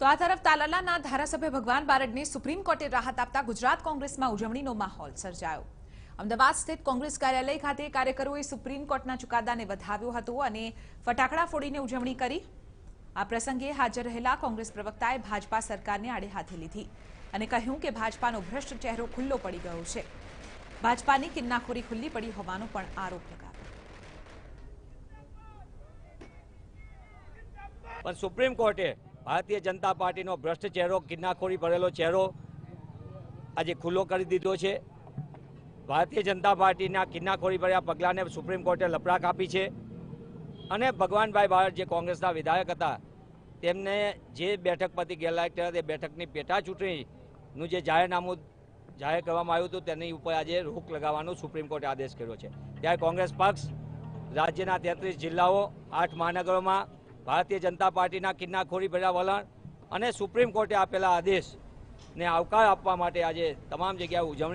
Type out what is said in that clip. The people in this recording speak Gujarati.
તો આ તરફ તાલાલાના ધારાસભ્ય ભગવાન બારડને સુપ્રીમ કોર્ટે રાહત આપતા ગુજરાત કોંગ્રેસમાં ઉજવણીનો માહોલ સર્જાયો। અમદાવાદ સ્થિત કોંગ્રેસ કાર્યાલય ખાતે કાર્યકરોએ સુપ્રીમ કોર્ટના ચુકાદાને વધાવ્યો હતો અને ફટાકડા ફોડીને ઉજવણી કરી। આ પ્રસંગે હાજર રહેલા કોંગ્રેસ પ્રવક્તાએ ભાજપા સરકારને આડે હાથે લીધી અને કહ્યું કે ભાજપાનો ભ્રષ્ટ ચહેરો ખુલ્લો પડી ગયો છે। ભાજપાની કિન્નાખોરી ખુલ્લી પડી હોવાનો પણ આરોપ લગાવ્યો। પણ સુપ્રીમ કોર્ટે ભારતીય જનતા પાર્ટીનો ભ્રષ્ટ ચહેરો, કિન્નાખોરી ભરેલો ચહેરો આજે ખુલ્લો કરી દીધો છે। ભારતીય જનતા પાર્ટીના કિન્નાખોરી ભર્યા પગલાંને સુપ્રીમ કોર્ટે લપડાક આપી છે અને ભગવાનભાઈ બારડ જે કોંગ્રેસના વિધાયક હતા તેમને જે બેઠક પરથી ગેરલાયક થયા તે બેઠકની પેટા ચૂંટણીનું જે જાહેરનામું જાહેર કરવામાં આવ્યું હતું તેની ઉપર આજે રોક લગાવવાનો સુપ્રીમ કોર્ટે આદેશ કર્યો છે। ત્યારે કોંગ્રેસ પક્ષ રાજ્યના 33 જિલ્લાઓ 8 મહાનગરોમાં ભારતીય જનતા પાર્ટીના કિન્નાખોરી ભર્યા વલણ અને સુપ્રીમ કોર્ટે આપેલા આદેશને આવકાર આપવા માટે આજે તમામ જગ્યાએ ઉજવણી